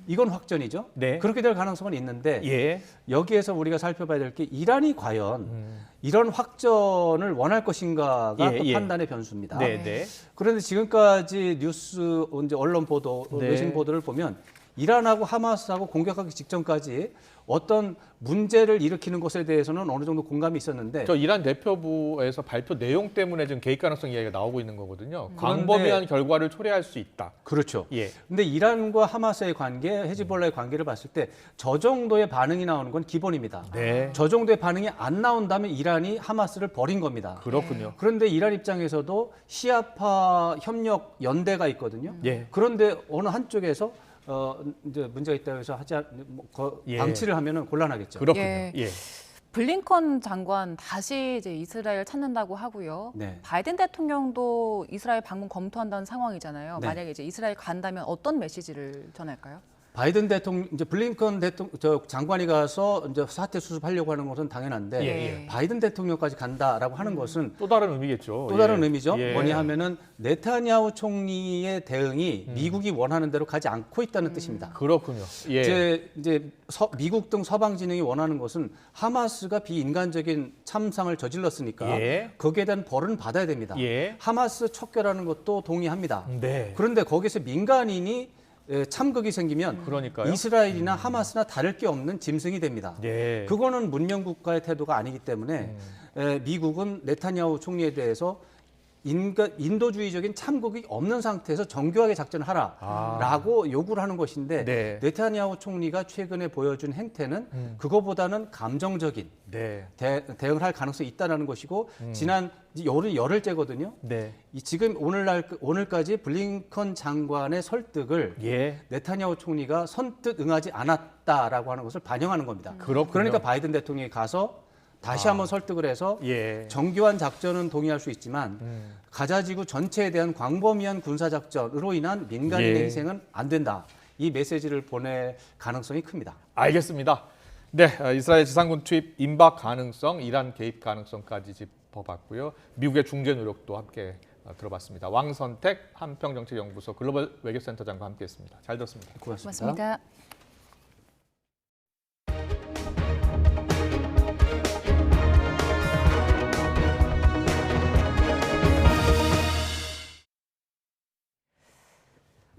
이건 확전이죠. 네. 그렇게 될 가능성은 있는데 예. 여기에서 우리가 살펴봐야 될 게 이란이 과연 이런 확전을 원할 것인가가 예, 또 예. 판단의 변수입니다. 네. 그런데 지금까지 뉴스, 이제 언론 보도, 네. 외신 보도를 보면 이란하고 하마스하고 공격하기 직전까지 어떤 문제를 일으키는 것에 대해서는 어느 정도 공감이 있었는데 저 이란 대표부에서 발표 내용 때문에 지금 개입 가능성 이야기가 나오고 있는 거거든요. 그런데- 광범위한 결과를 초래할 수 있다. 그렇죠. 예. 근데 이란과 하마스의 관계, 헤즈볼라의 관계를 봤을 때 저 정도의 반응이 나오는 건 기본입니다. 네. 저 정도의 반응이 안 나온다면 이란이 하마스를 버린 겁니다. 그렇군요. 그런데 이란 입장에서도 시아파 협력 연대가 있거든요. 예. 그런데 어느 한쪽에서 이제 문제가 있다고 해서 예. 방치를 하면은 곤란하겠죠. 그렇군요. 예. 예. 블링컨 장관 다시 이제 이스라엘 찾는다고 하고요. 네. 바이든 대통령도 이스라엘 방문 검토한다는 상황이잖아요. 네. 만약에 이제 이스라엘 간다면 어떤 메시지를 전할까요? 바이든 대통령, 이제 블링컨 장관이 가서 이제 사태 수습하려고 하는 것은 당연한데 예. 바이든 대통령까지 간다라고 하는 것은 또 다른 의미겠죠. 또 다른 예. 의미죠. 예. 뭐냐 하면은 네타냐후 총리의 대응이 미국이 원하는 대로 가지 않고 있다는 뜻입니다. 그렇군요. 예. 이제 미국 등 서방 진영이 원하는 것은 하마스가 비인간적인 참상을 저질렀으니까 예. 거기에 대한 벌은 받아야 됩니다. 예. 하마스 척결하는 것도 동의합니다. 네. 그런데 거기서 민간인이 참극이 생기면 그러니까요. 이스라엘이나 하마스나 다를 게 없는 짐승이 됩니다. 예. 그거는 문명 국가의 태도가 아니기 때문에 미국은 네타냐후 총리에 대해서 인도주의적인 참국이 없는 상태에서 정교하게 작전을 하라라고 요구를 하는 것인데 네. 네타냐후 총리가 최근에 보여준 행태는 그거보다는 감정적인 대응을 할 가능성이 있다는 것이고 지난 열흘째거든요. 네. 지금 오늘까지 블링컨 장관의 설득을 네타냐후 총리가 선뜻 응하지 않았다라고 하는 것을 반영하는 겁니다. 그러니까 바이든 대통령이 가서 다시 한번 설득을 해서 정교한 작전은 동의할 수 있지만 가자지구 전체에 대한 광범위한 군사작전으로 인한 민간인의 희생은 안 된다. 이 메시지를 보낼 가능성이 큽니다. 알겠습니다. 네, 이스라엘 지상군 투입 임박 가능성, 이란 개입 가능성까지 짚어봤고요. 미국의 중재 노력도 함께 들어봤습니다. 왕선택 한평정책연구소 글로벌 외교센터장과 함께했습니다. 잘 들었습니다. 고맙습니다.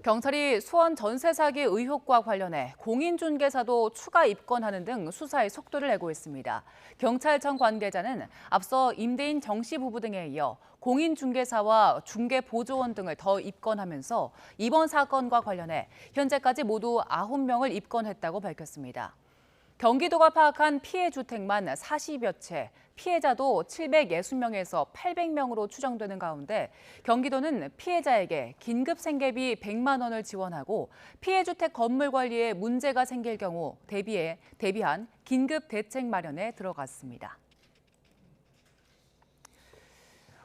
경찰이 수원 전세 사기 의혹과 관련해 공인중개사도 추가 입건하는 등 수사에 속도를 내고 있습니다. 경찰청 관계자는 앞서 임대인 정 씨 부부 등에 이어 공인중개사와 중개보조원 등을 더 입건하면서 이번 사건과 관련해 현재까지 모두 9명을 입건했다고 밝혔습니다. 경기도가 파악한 피해 주택만 40여 채, 피해자도 760명에서 800명으로 추정되는 가운데 경기도는 피해자에게 긴급 생계비 100만 원을 지원하고 피해 주택 건물 관리에 문제가 생길 경우 대비한 긴급 대책 마련에 들어갔습니다.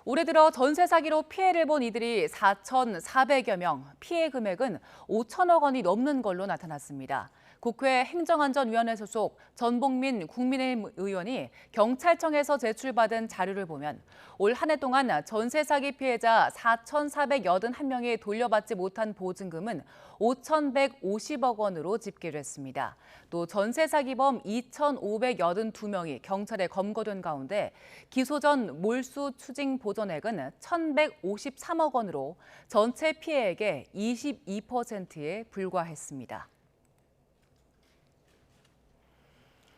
올해 들어 전세 사기로 피해를 본 이들이 4,400여 명, 피해 금액은 5천억 원이 넘는 걸로 나타났습니다. 국회 행정안전위원회 소속 전복민 국민의힘 의원이 경찰청에서 제출받은 자료를 보면 올 한 해 동안 전세 사기 피해자 4,481명이 돌려받지 못한 보증금은 5,150억 원으로 집계를 했습니다. 또 전세 사기범 2,582명이 경찰에 검거된 가운데 기소 전 몰수 추징 보전액은 1,153억 원으로 전체 피해액의 22%에 불과했습니다.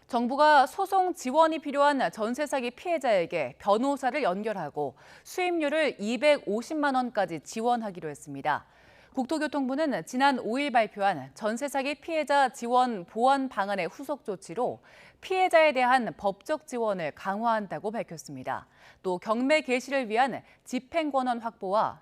정부가 소송 지원이 필요한 전세 사기 피해자에게 변호사를 연결하고 수임료를 250만 원까지 지원하기로 했습니다. 국토교통부는 지난 5일 발표한 전세 사기 피해자 지원 보완 방안의 후속 조치로 피해자에 대한 법적 지원을 강화한다고 밝혔습니다. 또 경매 개시를 위한 집행권한 확보와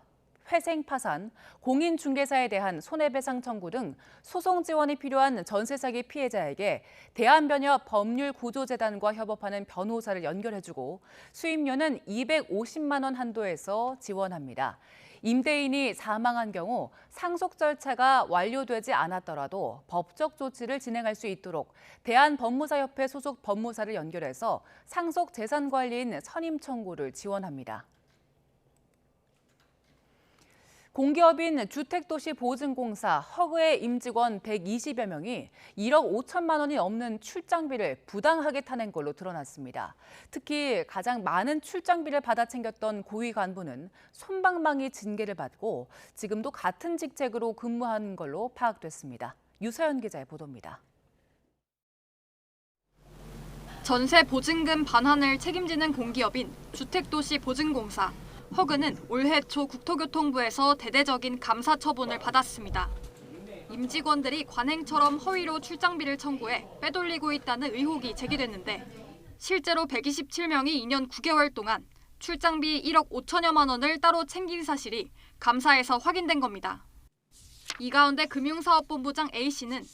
회생 파산, 공인중개사에 대한 손해배상 청구 등 소송 지원이 필요한 전세 사기 피해자에게 대한변협 법률구조재단과 협업하는 변호사를 연결해주고 수임료는 250만 원 한도에서 지원합니다. 임대인이 사망한 경우 상속 절차가 완료되지 않았더라도 법적 조치를 진행할 수 있도록 대한법무사협회 소속 법무사를 연결해서 상속 재산관리인 선임 청구를 지원합니다. 공기업인 주택도시보증공사 허그의 임직원 120여 명이 1억 5천만 원이 넘는 출장비를 부당하게 타낸 걸로 드러났습니다. 특히 가장 많은 출장비를 받아 챙겼던 고위 간부는 솜방망이 징계를 받고 지금도 같은 직책으로 근무하는 걸로 파악됐습니다. 유서연 기자의 보도입니다. 전세 보증금 반환을 책임지는 공기업인 주택도시보증공사. 허그는 올해 초 국토교통부에서 대대적인 감사 처분을 받았습니다. 임직원들이 관행처럼 허위로 출장비를 청구해 빼돌리고 있다는 의혹이 제기됐는데 실제로 127명이 2년 9개월 동안 출장비 1억 5천여만 원을 따로 챙긴 사실이 감사에서 확인된 겁니다. 이 가운데 금융사업본부장 A씨는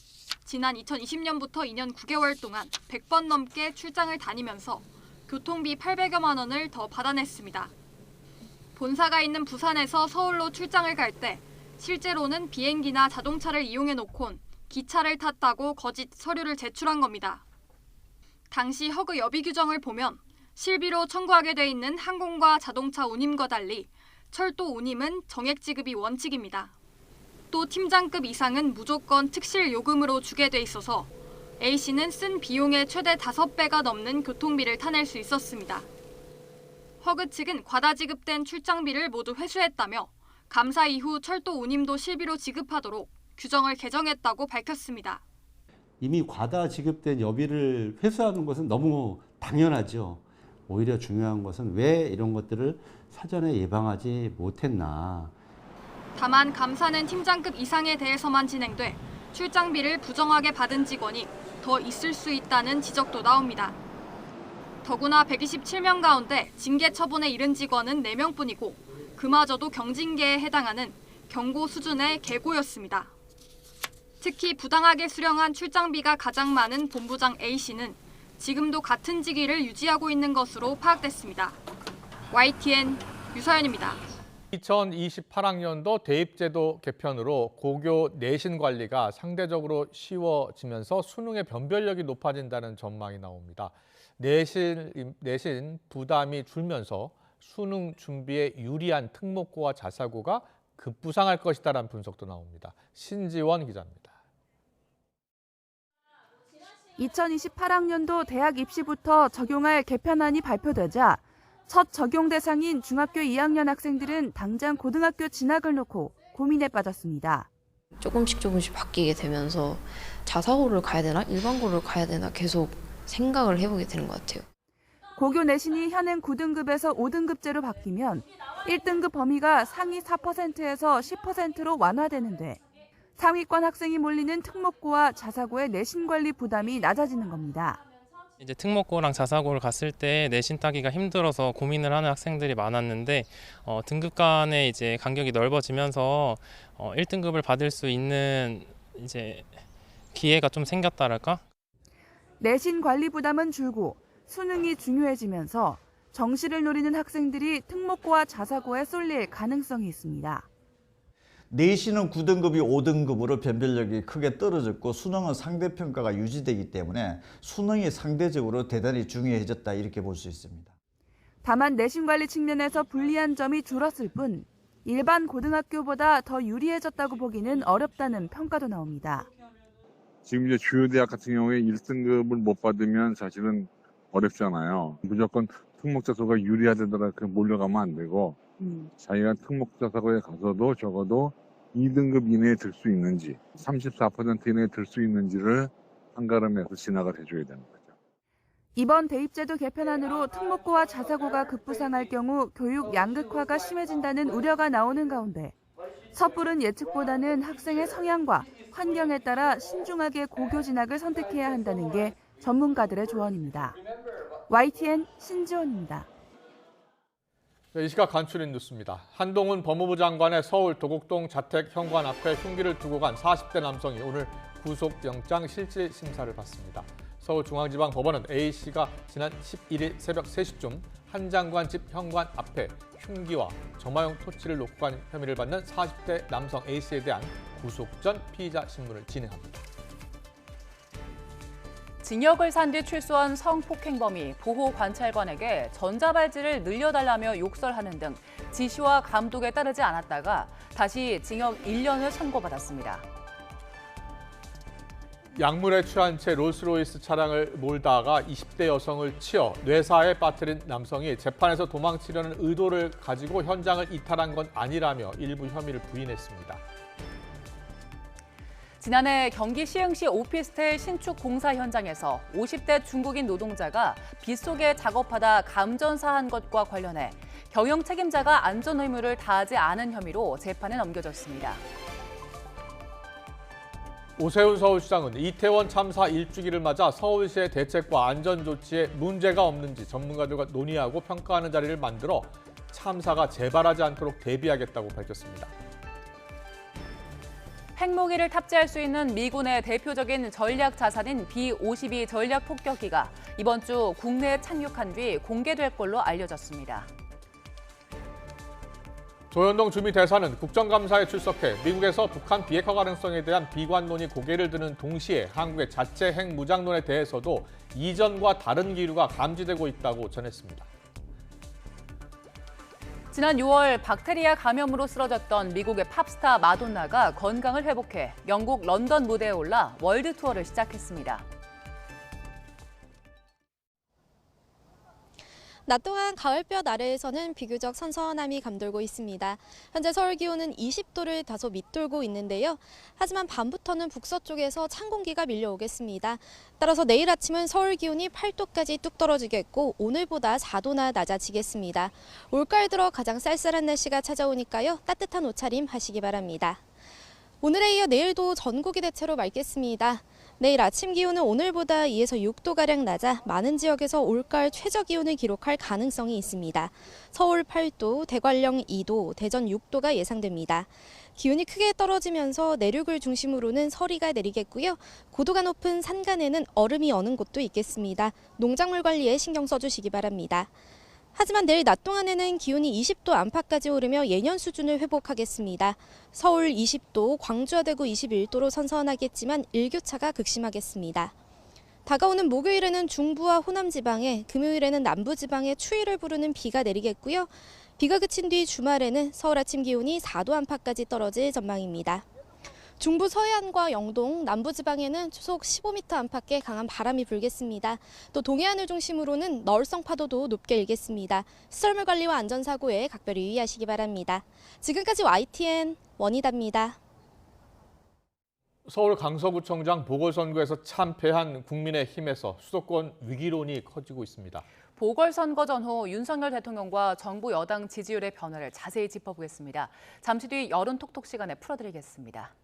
지난 2020년부터 2년 9개월 동안 100번 넘게 출장을 다니면서 교통비 800여만 원을 더 받아냈습니다. 본사가 있는 부산에서 서울로 출장을 갈 때 실제로는 비행기나 자동차를 이용해 놓곤 기차를 탔다고 거짓 서류를 제출한 겁니다. 당시 허그 여비 규정을 보면 실비로 청구하게 돼 있는 항공과 자동차 운임과 달리 철도 운임은 정액 지급이 원칙입니다. 또 팀장급 이상은 무조건 특실 요금으로 주게 돼 있어서 A씨는 쓴 비용의 최대 5배가 넘는 교통비를 타낼 수 있었습니다. 허그 측은 과다 지급된 출장비를 모두 회수했다며 감사 이후 철도 운임도 실비로 지급하도록 규정을 개정했다고 밝혔습니다. 이미 과다 지급된 여비를 회수하는 것은 너무 당연하죠. 오히려 중요한 것은 왜 이런 것들을 사전에 예방하지 못했나. 다만 감사는 팀장급 이상에 대해서만 진행돼 출장비를 부정하게 받은 직원이 더 있을 수 있다는 지적도 나옵니다. 더구나 127명 가운데 징계 처분에 이른 직원은 4명뿐이고 그마저도 경징계에 해당하는 경고 수준의 계고였습니다. 특히 부당하게 수령한 출장비가 가장 많은 본부장 A씨는 지금도 같은 직위를 유지하고 있는 것으로 파악됐습니다. YTN 유서연입니다. 2028학년도 대입제도 개편으로 고교 내신 관리가 상대적으로 쉬워지면서 수능의 변별력이 높아진다는 전망이 나옵니다. 내신 부담이 줄면서 수능 준비에 유리한 특목고와 자사고가 급부상할 것이다라는 분석도 나옵니다. 신지원 기자입니다. 2028학년도 대학 입시부터 적용할 개편안이 발표되자 첫 적용 대상인 중학교 2학년 학생들은 당장 고등학교 진학을 놓고 고민에 빠졌습니다. 조금씩 바뀌게 되면서 자사고를 가야 되나 일반고를 가야 되나 계속 생각을 해보게 되는 것 같아요. 고교 내신이 현행 9등급에서 5등급제로 바뀌면 1등급 범위가 상위 4%에서 10%로 완화되는데 상위권 학생이 몰리는 특목고와 자사고의 내신 관리 부담이 낮아지는 겁니다. 이제 특목고랑 자사고를 갔을 때 내신 따기가 힘들어서 고민을 하는 학생들이 많았는데 등급 간의 이제 간격이 넓어지면서 1등급을 받을 수 있는 이제 기회가 좀 생겼다랄까? 내신 관리 부담은 줄고 수능이 중요해지면서 정시를 노리는 학생들이 특목고와 자사고에 쏠릴 가능성이 있습니다. 내신은 9등급이 5등급으로 변별력이 크게 떨어졌고 수능은 상대평가가 유지되기 때문에 수능이 상대적으로 대단히 중요해졌다 이렇게 볼 수 있습니다. 다만 내신 관리 측면에서 불리한 점이 줄었을 뿐 일반 고등학교보다 더 유리해졌다고 보기는 어렵다는 평가도 나옵니다. 지금 이제 주요 대학 같은 경우에 1등급을 못 받으면 사실은 어렵잖아요. 무조건 특목자사고가 유리하다더라 그 몰려가면 안 되고 자기가 특목자사고에 가서도 적어도 2등급 이내에 들 수 있는지 34% 이내에 들 수 있는지를 한가름해서 진학을 해줘야 되는 거죠. 이번 대입제도 개편안으로 특목고와 자사고가 급부상할 경우 교육 양극화가 심해진다는 우려가 나오는 가운데 섣부른 예측보다는 학생의 성향과 환경에 따라 신중하게 고교 진학을 선택해야 한다는 게 전문가들의 조언입니다. YTN 신지원입니다. 이 시각 간추린 뉴스입니다. 한동훈 법무부 장관의 서울 도곡동 자택 현관 앞에 흉기를 두고 간 40대 남성이 오늘 구속영장 실질 심사를 받습니다. 서울중앙지방법원은 A씨가 지난 11일 새벽 3시쯤 한 장관 집 현관 앞에 흉기와 점화용 토치를 놓고 간 혐의를 받는 40대 남성 A씨에 대한 구속 전 피의자 신문을 진행합니다. 징역을 산 뒤 출소한 성폭행범이 보호관찰관에게 전자발찌를 늘려달라며 욕설하는 등 지시와 감독에 따르지 않았다가 다시 징역 1년을 선고받았습니다. 약물에 취한 채 롤스로이스 차량을 몰다가 20대 여성을 치어 뇌사에 빠뜨린 남성이 재판에서 도망치려는 의도를 가지고 현장을 이탈한 건 아니라며 일부 혐의를 부인했습니다. 지난해 경기 시흥시 오피스텔 신축 공사 현장에서 50대 중국인 노동자가 빗속에 작업하다 감전사한 것과 관련해 경영 책임자가 안전 의무를 다하지 않은 혐의로 재판에 넘겨졌습니다. 오세훈 서울시장은 이태원 참사 1주기를 맞아 서울시의 대책과 안전 조치에 문제가 없는지 전문가들과 논의하고 평가하는 자리를 만들어 참사가 재발하지 않도록 대비하겠다고 밝혔습니다. 핵무기를 탑재할 수 있는 미군의 대표적인 전략 자산인 B-52 전략 폭격기가 이번 주 국내에 착륙한 뒤 공개될 걸로 알려졌습니다. 조현동 주미대사는 국정감사에 출석해 미국에서 북한 비핵화 가능성에 대한 비관론이 고개를 드는 동시에 한국의 자체 핵 무장론에 대해서도 이전과 다른 기류가 감지되고 있다고 전했습니다. 지난 6월 박테리아 감염으로 쓰러졌던 미국의 팝스타 마돈나가 건강을 회복해 영국 런던 무대에 올라 월드 투어를 시작했습니다. 낮 동안 가을볕 아래에서는 비교적 선선함이 감돌고 있습니다. 현재 서울 기온은 20도를 다소 밑돌고 있는데요. 하지만 밤부터는 북서쪽에서 찬 공기가 밀려오겠습니다. 따라서 내일 아침은 서울 기온이 8도까지 뚝 떨어지겠고 오늘보다 4도나 낮아지겠습니다. 올가을 들어 가장 쌀쌀한 날씨가 찾아오니까요. 따뜻한 옷차림 하시기 바랍니다. 오늘에 이어 내일도 전국이 대체로 맑겠습니다. 내일 아침 기온은 오늘보다 2에서 6도가량 낮아 많은 지역에서 올가을 최저 기온을 기록할 가능성이 있습니다. 서울 8도, 대관령 2도, 대전 6도가 예상됩니다. 기온이 크게 떨어지면서 내륙을 중심으로는 서리가 내리겠고요. 고도가 높은 산간에는 얼음이 어는 곳도 있겠습니다. 농작물 관리에 신경 써주시기 바랍니다. 하지만 내일 낮 동안에는 기온이 20도 안팎까지 오르며 예년 수준을 회복하겠습니다. 서울 20도, 광주와 대구 21도로 선선하겠지만 일교차가 극심하겠습니다. 다가오는 목요일에는 중부와 호남 지방에, 금요일에는 남부 지방에 추위를 부르는 비가 내리겠고요. 비가 그친 뒤 주말에는 서울 아침 기온이 4도 안팎까지 떨어질 전망입니다. 중부 서해안과 영동, 남부지방에는 초속 15m 안팎의 강한 바람이 불겠습니다. 또 동해안을 중심으로는 너울성 파도도 높게 일겠습니다. 시설물 관리와 안전사고에 각별히 유의하시기 바랍니다. 지금까지 YTN 원희다입니다. 서울 강서구청장 보궐선거에서 참패한 국민의힘에서 수도권 위기론이 커지고 있습니다. 보궐선거 전후 윤석열 대통령과 정부 여당 지지율의 변화를 자세히 짚어보겠습니다. 잠시 뒤 여론톡톡 시간에 풀어드리겠습니다.